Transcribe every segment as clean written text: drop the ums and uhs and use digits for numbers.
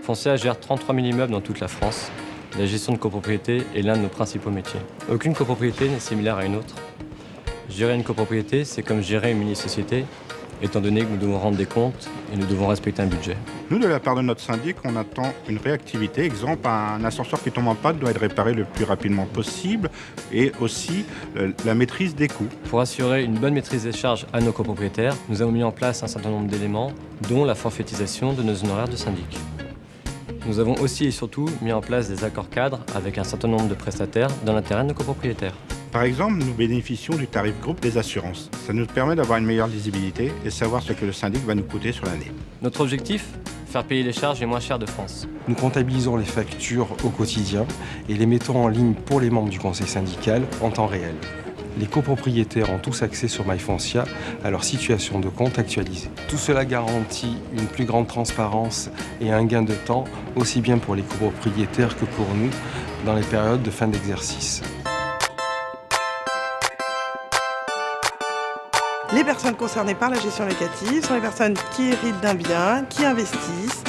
Foncia gère 33 000 immeubles dans toute la France. La gestion de copropriété est l'un de nos principaux métiers. Aucune copropriété n'est similaire à une autre. Gérer une copropriété, c'est comme gérer une mini-société, étant donné que nous devons rendre des comptes et nous devons respecter un budget. Nous, de la part de notre syndic, on attend une réactivité. Exemple, un ascenseur qui tombe en panne doit être réparé le plus rapidement possible et aussi la maîtrise des coûts. Pour assurer une bonne maîtrise des charges à nos copropriétaires, nous avons mis en place un certain nombre d'éléments, dont la forfaitisation de nos honoraires de syndic. Nous avons aussi et surtout mis en place des accords cadres avec un certain nombre de prestataires dans l'intérêt de nos copropriétaires. Par exemple, nous bénéficions du tarif groupe des assurances. Ça nous permet d'avoir une meilleure lisibilité et savoir ce que le syndic va nous coûter sur l'année. Notre objectif ? Faire payer les charges les moins chères de France. Nous comptabilisons les factures au quotidien et les mettons en ligne pour les membres du conseil syndical en temps réel. Les copropriétaires ont tous accès sur MyFoncia à leur situation de compte actualisée. Tout cela garantit une plus grande transparence et un gain de temps, aussi bien pour les copropriétaires que pour nous, dans les périodes de fin d'exercice. Les personnes concernées par la gestion locative sont les personnes qui héritent d'un bien, qui investissent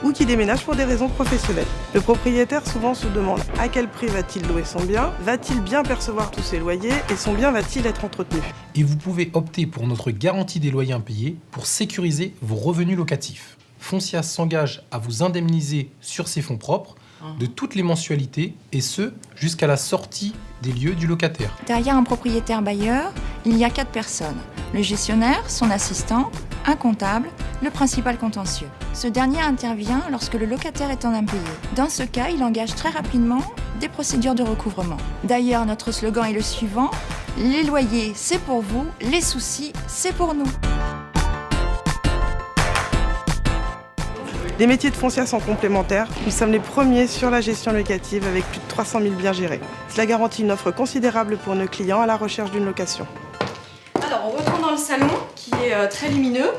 ou qui déménagent pour des raisons professionnelles. Le propriétaire souvent se demande à quel prix va-t-il louer son bien, va-t-il bien percevoir tous ses loyers et son bien va-t-il être entretenu. Et vous pouvez opter pour notre garantie des loyers impayés pour sécuriser vos revenus locatifs. Foncia s'engage à vous indemniser sur ses fonds propres de toutes les mensualités et ce, jusqu'à la sortie des lieux du locataire. Derrière un propriétaire bailleur, il y a 4 personnes. Le gestionnaire, son assistant, un comptable, le principal contentieux. Ce dernier intervient lorsque le locataire est en impayé. Dans ce cas, il engage très rapidement des procédures de recouvrement. D'ailleurs, notre slogan est le suivant: les loyers, c'est pour vous, les soucis, c'est pour nous. Les métiers de Foncia sont complémentaires. Nous sommes les premiers sur la gestion locative avec plus de 300 000 biens gérés. Cela garantit une offre considérable pour nos clients à la recherche d'une location. Alors, on retourne dans le salon qui est très lumineux.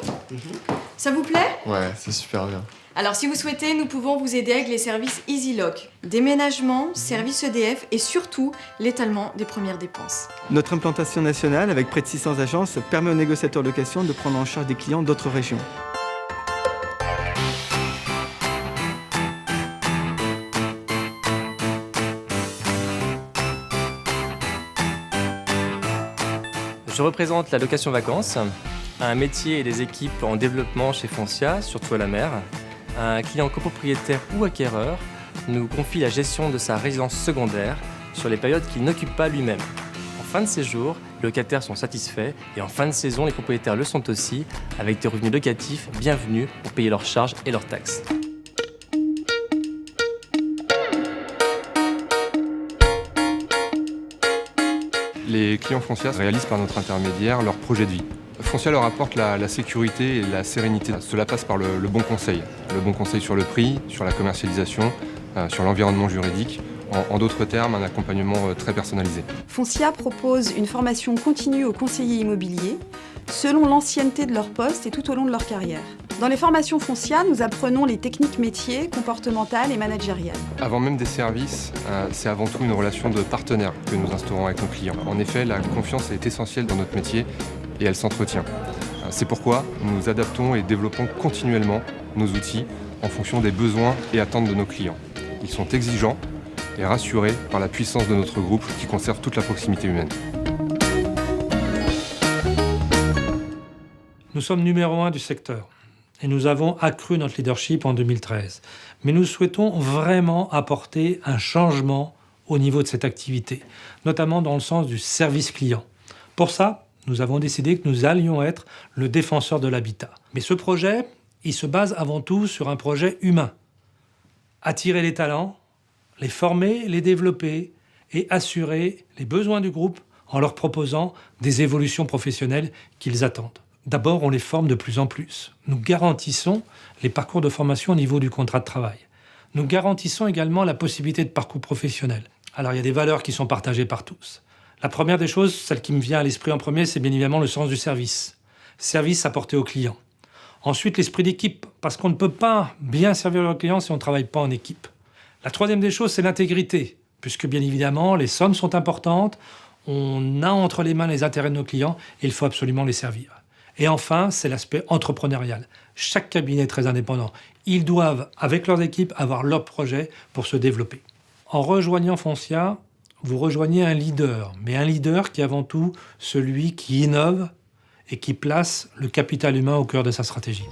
Ça vous plaît ? Ouais, c'est super bien. Alors, si vous souhaitez, nous pouvons vous aider avec les services EasyLock, déménagement, services EDF et surtout l'étalement des premières dépenses. Notre implantation nationale, avec près de 600 agences, permet aux négociateurs de location de prendre en charge des clients d'autres régions. Je représente la location vacances, un métier et des équipes en développement chez Foncia, surtout à la mer. Un client copropriétaire ou acquéreur nous confie la gestion de sa résidence secondaire sur les périodes qu'il n'occupe pas lui-même. En fin de séjour, les locataires sont satisfaits et en fin de saison, les propriétaires le sont aussi, avec des revenus locatifs bienvenus pour payer leurs charges et leurs taxes. Les clients Foncia réalisent par notre intermédiaire leur projet de vie. Foncia leur apporte la sécurité et la sérénité. Cela passe par le bon conseil. Le bon conseil sur le prix, sur la commercialisation, sur l'environnement juridique. En d'autres termes, un accompagnement très personnalisé. Foncia propose une formation continue aux conseillers immobiliers selon l'ancienneté de leur poste et tout au long de leur carrière. Dans les formations Foncia, nous apprenons les techniques métiers, comportementales et managériales. Avant même des services, c'est avant tout une relation de partenaire que nous instaurons avec nos clients. En effet, la confiance est essentielle dans notre métier et elle s'entretient. C'est pourquoi nous adaptons et développons continuellement nos outils en fonction des besoins et attentes de nos clients. Ils sont exigeants et rassurés par la puissance de notre groupe qui conserve toute la proximité humaine. Nous sommes numéro 1 du secteur et nous avons accru notre leadership en 2013. Mais nous souhaitons vraiment apporter un changement au niveau de cette activité, notamment dans le sens du service client. Pour ça, nous avons décidé que nous allions être le défenseur de l'habitat. Mais ce projet, il se base avant tout sur un projet humain. Attirer les talents, les former, les développer et assurer les besoins du groupe en leur proposant des évolutions professionnelles qu'ils attendent. D'abord, on les forme de plus en plus. Nous garantissons les parcours de formation au niveau du contrat de travail. Nous garantissons également la possibilité de parcours professionnel. Alors, il y a des valeurs qui sont partagées par tous. La première des choses, celle qui me vient à l'esprit en premier, c'est bien évidemment le sens du service. Service apporté aux clients. Ensuite, l'esprit d'équipe, parce qu'on ne peut pas bien servir le client si on ne travaille pas en équipe. La troisième des choses, c'est l'intégrité, puisque bien évidemment, les sommes sont importantes, on a entre les mains les intérêts de nos clients et il faut absolument les servir. Et enfin, c'est l'aspect entrepreneurial. Chaque cabinet est très indépendant. Ils doivent, avec leurs équipes, avoir leur projet pour se développer. En rejoignant Foncia, vous rejoignez un leader, mais un leader qui est avant tout celui qui innove et qui place le capital humain au cœur de sa stratégie.